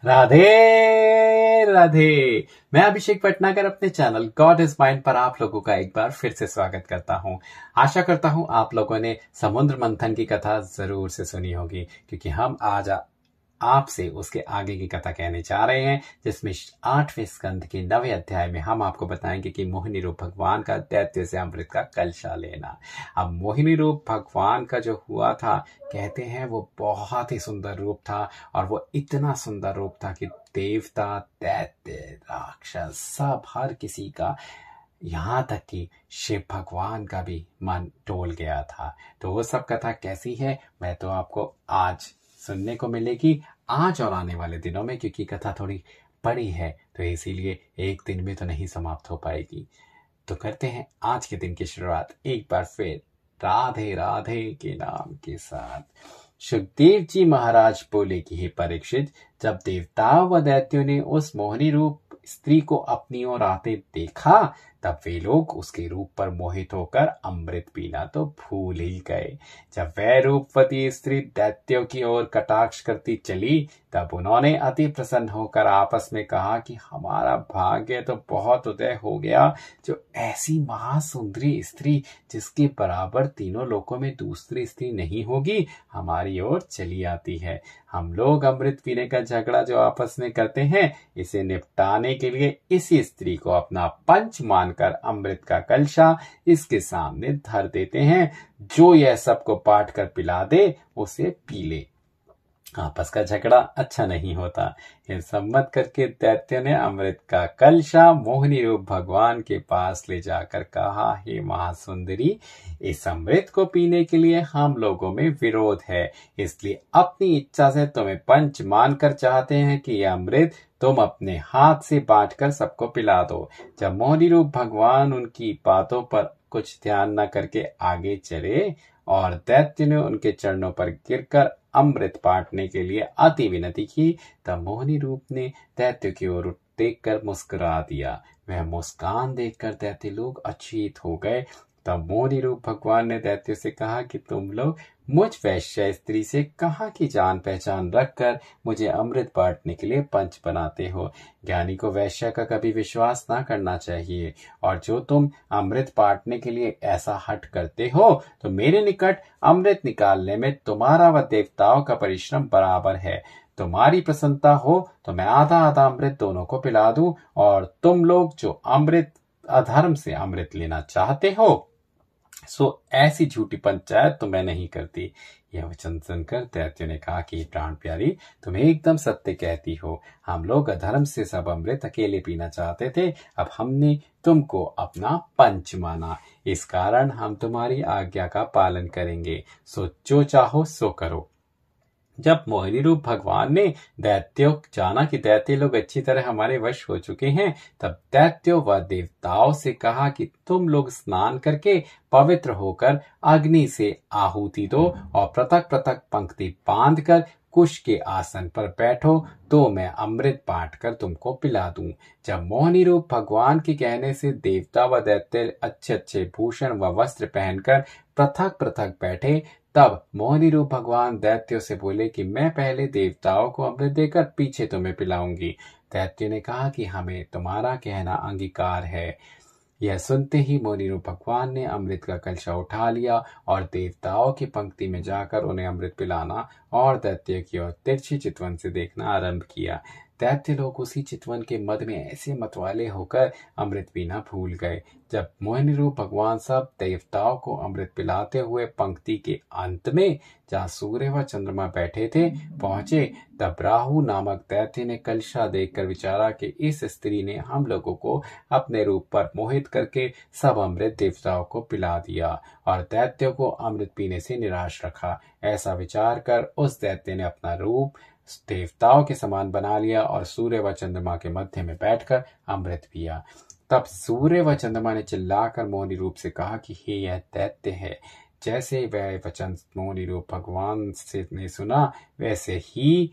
राधे राधे। मैं अभिषेक पटनागर अपने channel God is mind पर आप लोगों का एक बार फिर से स्वागत करता हूं। आशा करता हूं आप लोगों ने समुद्र मंथन की कथा जरूर से सुनी होगी, क्योंकि हम आज आपसे उसके आगे की कथा कहने जा रहे हैं, जिसमें 8वें स्कंद के 9वें अध्याय में हम आपको बताएंगे कि मोहिनी रूप भगवान का दैत्य से अमृत का कलशा लेना। अब मोहिनी रूप भगवान का जो हुआ था, कहते हैं वो बहुत ही सुंदर रूप था, और वो इतना सुंदर रूप था कि देवता, दैत्य, राक्षस सब हर किसी का, यहाँ तक कि शिव भगवान का भी मन डोल गया था। तो वो सब कथा कैसी है मैं तो आपको आज सुनने को मिलेगी, आज और आने वाले दिनों में, क्योंकि कथा थोड़ी बड़ी है तो इसीलिए एक दिन में तो नहीं समाप्त हो पाएगी। तो करते हैं आज के दिन की शुरुआत एक बार फिर राधे राधे के नाम के साथ। सुखदेव जी महाराज बोले कि हे परीक्षित, जब देवताओं व दैत्यों ने उस मोहिनी रूप स्त्री को अपनी ओर आते देखा, तब वे लोग उसके रूप पर मोहित होकर अमृत पीना तो भूल ही गए। जब वह रूपवती स्त्री दैत्यों की ओर कटाक्ष करती चली, तब उन्होंने अति प्रसन्न होकर आपस में कहा कि हमारा भाग्य तो बहुत उदय हो गया, जो ऐसी महासुंदरी स्त्री जिसके बराबर तीनों लोकों में दूसरी स्त्री नहीं होगी, हमारी ओर चली आती है। हम लोग अमृत पीने का झगड़ा जो आपस में करते हैं, इसे निपटाने के लिए इसी स्त्री को अपना पंच मानकर अमृत का कलशा इसके सामने धर देते हैं। जो यह सबको बांट कर पिला दे, उसे पी ले। आपस का झगड़ा अच्छा नहीं होता। यह सम्मत करके दैत्य ने अमृत का कलशा मोहिनी रूप भगवान के पास ले जाकर कहा, हे महासुंदरी, इस अमृत को पीने के लिए हम लोगों में विरोध है, इसलिए अपनी इच्छा से तुम्हें पंच मानकर चाहते हैं कि यह अमृत तुम अपने हाथ से बांटकर सबको पिला दो। जब मोहिनी रूप भगवान उनकी बातों पर कुछ ध्यान न करके आगे चले और दैत्य ने उनके चरणों पर गिरकर अमृत बांटने के लिए अति विनती की, तब मोहिनी रूप ने दैत्य की ओर देखकर मुस्कुरा दिया। वह मुस्कान देखकर दैत्य लोग अचेत हो गए। तब मोहिनी रूप भगवान ने दैत्य से कहा कि तुम लोग मुझ वैश्य स्त्री से कहाँ की जान पहचान रखकर मुझे अमृत बांटने के लिए पंच बनाते हो। ज्ञानी को वैश्य का कभी विश्वास ना करना चाहिए, और जो तुम अमृत बांटने के लिए ऐसा हट करते हो, तो मेरे निकट अमृत निकालने में तुम्हारा व देवताओं का परिश्रम बराबर है। तुम्हारी प्रसन्नता हो तो मैं आधा आधा अमृत दोनों को पिला दूं, और तुम लोग जो अमृत अधर्म से अमृत लेना चाहते हो, सो ऐसी झूठी पंचायत तो मैं नहीं करती। यह वचन सुनकर दैत्य ने कहा कि प्राण प्यारी, तुम एकदम सत्य कहती हो। हम लोग अधर्म से सब अमृत अकेले पीना चाहते थे, अब हमने तुमको अपना पंच माना, इस कारण हम तुम्हारी आज्ञा का पालन करेंगे। सो जो चाहो सो करो। जब मोहिनी रूप भगवान ने दैत्यों जाना कि दैत्य लोग अच्छी तरह हमारे वश हो चुके हैं, तब दैत्यों व देवताओं से कहा कि तुम लोग स्नान करके पवित्र होकर अग्नि से आहुति दो, और पृथक पृथक पंक्ति बांधकर कुश के आसन पर बैठो, तो मैं अमृत बांटकर तुमको पिला दूं। जब मोहिनी रूप भगवान के कहने से देवता व दैत्य अच्छे अच्छे भूषण व वस्त्र पहनकर पृथक पृथक बैठे, तब मोहिनी रूप भगवान दैत्यों से बोले कि मैं पहले देवताओं को अमृत देकर पीछे तुम्हें पिलाऊंगी। दैत्य ने कहा कि हमें तुम्हारा कहना अंगीकार है। यह सुनते ही मोहिनी रूप भगवान ने अमृत का कलशा उठा लिया और देवताओं की पंक्ति में जाकर उन्हें अमृत पिलाना और दैत्य की ओर तिरछी चितवन से देखना आरंभ किया। दैत्य लोग उसी चितवन के मद में ऐसे मतवाले होकर अमृत पीना भूल गए। जब मोहिनी रूप भगवान सब देवताओं को अमृत पिलाते हुए पंक्ति के अंत में, जहाँ सूर्य व चंद्रमा बैठे थे, पहुंचे, तब राहु नामक दैत्य ने कलशा देखकर विचारा कि इस स्त्री ने हम लोगों को अपने रूप पर मोहित करके सब अमृत देवताओं को पिला दिया, और दैत्यों को अमृत पीने से निराश रखा। ऐसा विचार कर उस दैत्य ने अपना रूप देवताओं के समान बना लिया और सूर्य व चंद्रमा के मध्य में बैठकर अमृत पिया। तब सूर्य व चंद्रमा ने चिल्लाकर मोहिनी रूप से कहा कि हे यह दैत्य है। जैसे वह वचन मोहिनी रूप भगवान से ने सुना, वैसे ही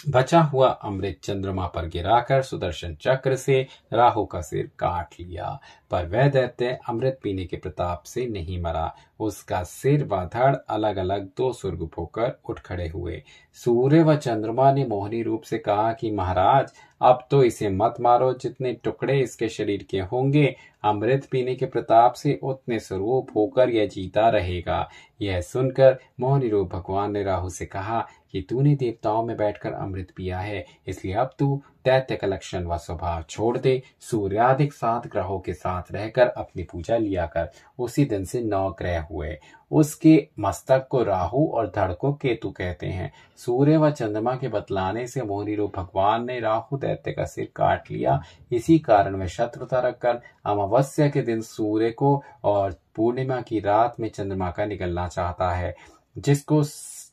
बचा हुआ अमृत चंद्रमा पर गिराकर सुदर्शन चक्र से राहु का सिर काट लिया। पर वह दैत्य अमृत पीने के प्रताप से नहीं मरा। उसका सिर व धड़ अलग अलग दो सुरगुप होकर उठ खड़े हुए। सूर्य व चंद्रमा ने मोहनी रूप से कहा कि महाराज, अब तो इसे मत मारो, जितने टुकड़े इसके शरीर के होंगे अमृत पीने के प्रताप से उतने स्वरूप होकर यह जीता रहेगा। यह सुनकर मोहनी रूप भगवान ने राहु से कहा कि तूने देवताओं में बैठकर अमृत पिया है, इसलिए अब तू दैत्य का लक्षण व स्वभाव छोड़ दे। सूर्याधिक 7 ग्रहों के साथ रहकर अपनी पूजा लिया कर। उसी दिन से 9 ग्रह हुए। उसके मस्तक को राहु और धड़ को केतु कहते हैं। सूर्य व चंद्रमा के बतलाने से मोहनी रूप भगवान ने राहु दैत्य का सिर काट लिया। इसी कारण वह शत्रुता रखकर अमावस्या के दिन सूर्य को और पूर्णिमा की रात में चंद्रमा का निकलना चाहता है, जिसको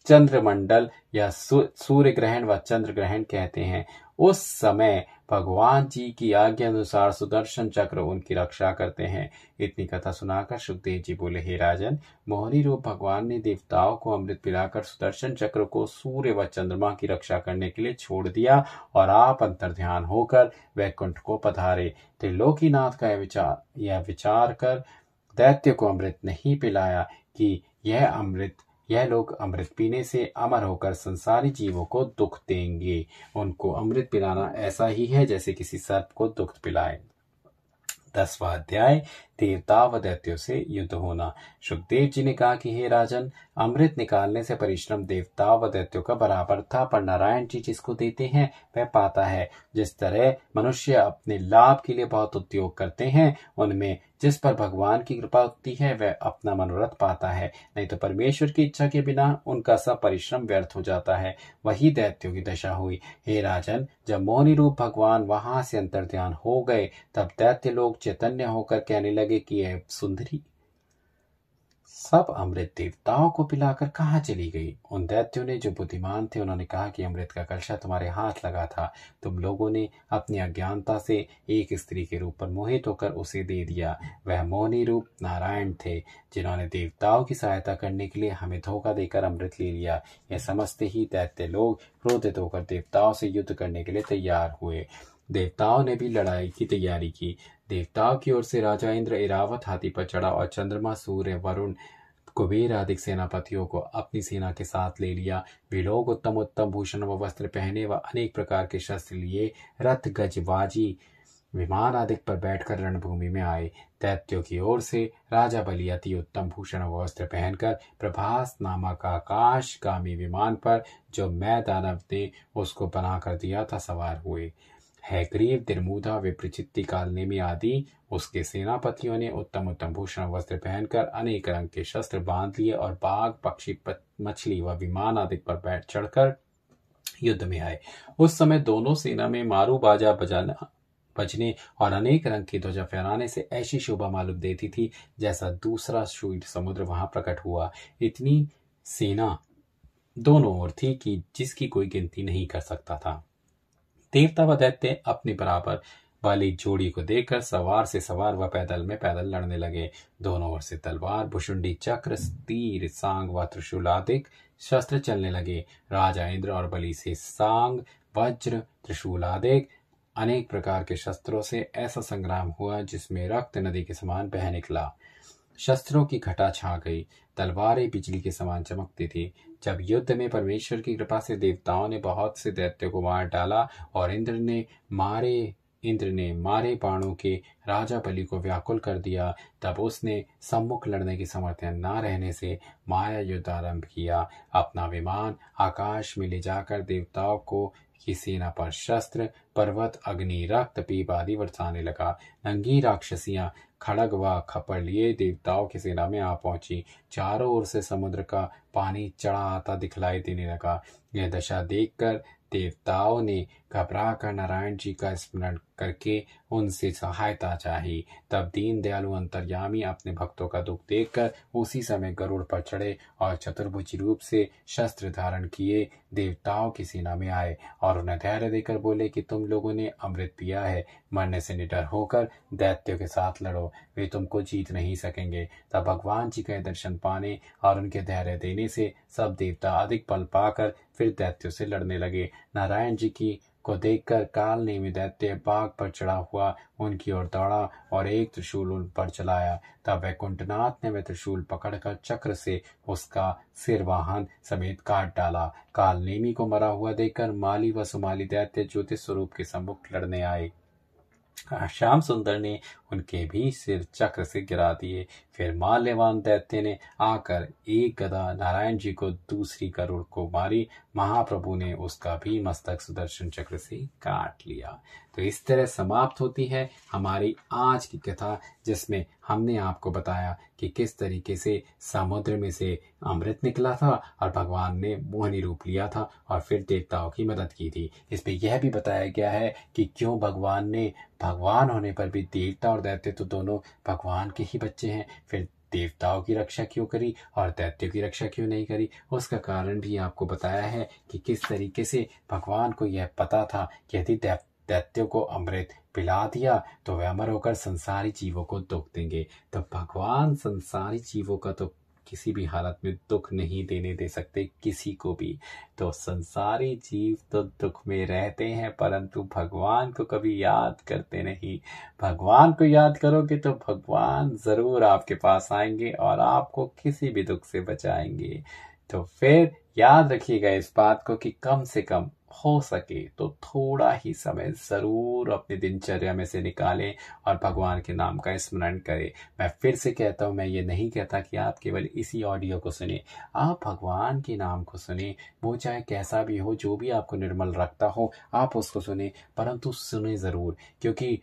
चंद्रमंडल या सूर्य ग्रहण व चंद्र ग्रहण कहते हैं। उस समय भगवान जी की आज्ञा अनुसार सुदर्शन चक्र उनकी रक्षा करते हैं। इतनी कथा सुनाकर सुखदेव जी बोले, हे राजन, मोहनी रूप भगवान ने देवताओं को अमृत पिलाकर सुदर्शन चक्र को सूर्य व चंद्रमा की रक्षा करने के लिए छोड़ दिया और आप अंतर्ध्यान होकर वैकुंठ को पधारे। त्रिलोकीनाथ का यह विचार कर दैत्य को अमृत नहीं पिलाया कि यह लोग अमृत पीने से अमर होकर संसारी जीवों को दुख देंगे। उनको अमृत पिलाना ऐसा ही है जैसे किसी सर्प को दुख पिलाए। 10वां अध्याय, देवता व दैत्यों से युद्ध होना। सुखदेव जी ने कहा कि हे राजन, अमृत निकालने से परिश्रम देवता व दैत्यों का बराबर था, पर नारायण जी जिसको देते हैं वह पाता है। जिस तरह मनुष्य अपने लाभ के लिए बहुत उद्योग करते हैं, उनमें जिस पर भगवान की कृपा होती है वह अपना मनोरथ पाता है, नहीं तो परमेश्वर की इच्छा के बिना उनका सब परिश्रम व्यर्थ हो जाता है। वही दैत्यों की दशा हुई। हे राजन, जब मोहनी रूप भगवान वहां से अंतर्ध्यान हो गए, तब दैत्य लोग चैतन्य होकर कहने लगे कि यह सुंदरी सब अमृत देवताओं को पिलाकर कहाँ चली गई। उन दैत्यों ने, जो बुद्धिमान थे, उन्होंने कहा कि अमृत का कलशा तुम्हारे हाथ लगा था। तुम लोगों ने अपनी अज्ञानता से एक स्त्री के रूप पर मोहित होकर उसे दे दिया। वह मोहनी रूप नारायण थे, जिन्होंने देवताओं की सहायता करने के लिए हमें धोखा देकर अमृत ले लिया। यह समझते ही दैत्य लोग क्रोधित होकर देवताओं से युद्ध करने के लिए तैयार हुए। देवताओं ने भी लड़ाई की तैयारी की। देवताओं की ओर से राजा इंद्र ऐरावत हाथी पर चढ़ा और चंद्रमा, सूर्य, वरुण, कुबेर आदि सेनापतियों को अपनी सेना के साथ ले लिया। वे लोग उत्तम उत्तम भूषण व वस्त्र पहने व अनेक प्रकार के शस्त्र लिए रथ, गज, बाजी, विमान आदि पर बैठकर रणभूमि में आए। दैत्यों की ओर से राजा बलि अति उत्तम भूषण व वस्त्र पहनकर प्रभास नामक आकाशगामी विमान पर, जो मैं दानव ने उसको बनाकर दिया था, सवार हुए। हैग्रीव, दिरमुदा, विप्रचित्ति, कालनेमी आदि उसके सेनापतियों ने उत्तम उत्तम भूषण वस्त्र पहनकर अनेक रंग के शस्त्र बांध लिए और बाघ, पक्षी, मछली व विमान आदि पर बैठ चढ़कर युद्ध में आए। उस समय दोनों सेना में मारू बाजा बजने और अनेक रंग की ध्वजा फहराने से ऐसी शोभा मालूम देती थी जैसा दूसरा क्षीर समुद्र वहां प्रकट हुआ। इतनी सेना दोनों ओर थी कि जिसकी कोई गिनती नहीं कर सकता था। देवता व दैत्य अपनी बराबर वाली जोड़ी को देखकर सवार से सवार व पैदल में पैदल लड़ने लगे। दोनों ओर से तलवार, भुषुंडी, चक्र, तीर, सांग व त्रिशूल आदि शस्त्र चलने लगे। राजा इंद्र और बलि से सांग, वज्र, त्रिशूल आदि अनेक प्रकार के शस्त्रों से ऐसा संग्राम हुआ जिसमें रक्त नदी के समान बह निकला। शस्त्रों की घटा छा गई। तलवारें बिजली के समान चमकती थी। जब युद्ध में परमेश्वर की कृपा से देवताओं ने बहुत से दैत्यों को मार डाला और इंद्र ने मारे बाणों के राजा बलि को व्याकुल कर दिया, तब उसने सम्मुख लड़ने की सामर्थ्य न रहने से माया युद्ध आरंभ किया। अपना विमान आकाश में ले जाकर देवताओं को की सेना पर शस्त्र, पर्वत, अग्नि, रक्त, पीप आदि बरसाने लगा। नंगी राक्षसियां खड़ग व खप्पर लिए देवताओं की सेना में आ पहुंची। चारों ओर से समुद्र का पानी चढ़ा आता दिखलाई देने लगा। यह दशा देखकर देवताओं ने घबरा कर नारायण जी का स्मरण करके उनसे सहायता चाही। तब दीन दयालु अंतर्यामी अपने भक्तों का दुख देखकर उसी समय गरुड़ पर चढ़े और चतुर्भुज रूप से शस्त्र धारण किए देवताओं की सेना में आए और उन्हें धैर्य देकर बोले कि तुम लोगों ने अमृत पिया है, मरने से निडर होकर दैत्यों के साथ लड़ो, वे तुमको जीत नहीं सकेंगे। तब भगवान जी के दर्शन पाने और उनके धैर्य देने से सब देवता अधिक बल पाकर फिर दैत्यों से लड़ने लगे। नारायण जी की को देखकर काल नेमी दैत्य बाघ पर चढ़ा हुआ उनकी ओर दौड़ा और एक त्रिशूल उन पर चलाया। तब वैकुंठनाथ ने वह त्रिशूल पकड़कर चक्र से उसका सिर वाहन समेत काट डाला। काल नेमी को मरा हुआ देखकर माली व सुमाली दैत्य ज्योतिष स्वरूप के सम्मुख लड़ने आए। श्याम सुंदर ने उनके भी सिर चक्र से गिरा दिए। फिर माल्यवान दैत्य ने आकर एक गदा नारायण जी को, दूसरी गरुड़ को मारी। महाप्रभु ने उसका भी मस्तक सुदर्शन चक्र से काट लिया। तो इस तरह समाप्त होती है हमारी आज की कथा, जिसमें हमने आपको बताया कि किस तरीके से समुद्र में से अमृत निकला था और भगवान ने मोहिनी रूप लिया था और फिर देवताओं की मदद की थी। इसमें यह भी बताया गया है कि क्यों भगवान ने, भगवान होने पर भी देवता और दैत्य तो दोनों भगवान के ही बच्चे हैं, फिर देवताओं की रक्षा क्यों करी और दैत्यों की रक्षा क्यों नहीं करी। उसका कारण भी आपको बताया है कि किस तरीके से भगवान को यह पता था कि यदि दैत्यों को अमृत पिला दिया तो वे अमर होकर संसारी जीवों को दुख देंगे। तो भगवान संसारी जीवों का तो किसी भी हालत में दुख नहीं देने दे सकते किसी को भी। तो संसारी जीव तो दुख में रहते हैं, परंतु भगवान को कभी याद करते नहीं। भगवान को याद करोगे तो भगवान जरूर आपके पास आएंगे और आपको किसी भी दुख से बचाएंगे। तो फिर याद रखिएगा इस बात को कि कम से कम हो सके तो थोड़ा ही समय जरूर अपनी दिनचर्या में से निकालें और भगवान के नाम का स्मरण करें। मैं फिर से कहता हूँ, मैं ये नहीं कहता कि आप केवल इसी ऑडियो को सुने, आप भगवान के नाम को सुने, वो चाहे कैसा भी हो, जो भी आपको निर्मल रखता हो आप उसको सुने, परंतु सुने जरूर। क्योंकि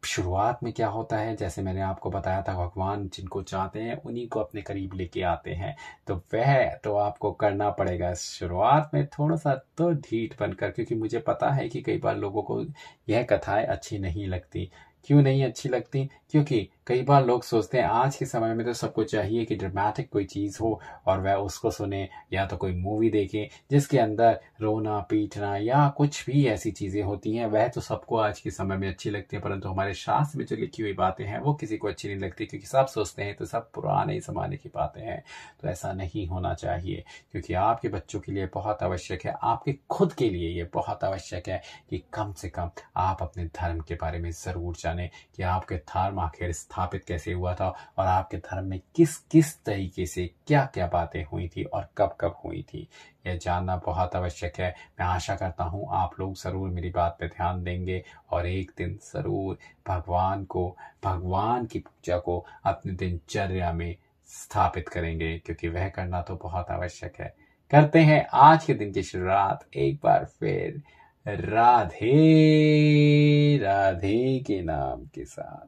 शुरुआत में क्या होता है, जैसे मैंने आपको बताया था, भगवान जिनको चाहते हैं उन्हीं को अपने करीब लेके आते हैं। तो वह तो आपको करना पड़ेगा शुरुआत में थोड़ा सा तो ढीठ बनकर, क्योंकि मुझे पता है कि कई बार लोगों को यह कथाएं अच्छी नहीं लगती। क्यों नहीं अच्छी लगती? क्योंकि कई बार लोग सोचते हैं आज के समय में तो सबको चाहिए कि ड्रामेटिक कोई चीज़ हो और वह उसको सुने, या तो कोई मूवी देखे जिसके अंदर रोना पीटना या कुछ भी ऐसी चीज़ें होती हैं, वह तो सबको आज के समय में अच्छी लगती है। परंतु हमारे शास्त्र में जो लिखी हुई बातें हैं वो किसी को अच्छी नहीं लगती, क्योंकि सब सोचते हैं तो सब पुराने ज़माने की बातें हैं। तो ऐसा नहीं होना चाहिए, क्योंकि आपके बच्चों के लिए बहुत आवश्यक है, आपके खुद के लिए ये बहुत आवश्यक है कि कम से कम आप अपने धर्म के बारे में ज़रूर जानें कि आपके धर्म आखिर स्थापित कैसे हुआ था और आपके धर्म में किस किस तरीके से क्या क्या बातें हुई थी और कब कब हुई थी। यह जानना बहुत आवश्यक है। मैं आशा करता हूँ आप लोग ज़रूर मेरी बात पे ध्यान देंगे और एक दिन ज़रूर भगवान की पूजा को अपनी दिनचर्या में स्थापित करेंगे, क्योंकि वह करना तो बहुत आवश्यक है। करते हैं आज के दिन की शुरुआत एक बार फिर राधे राधे के नाम के साथ।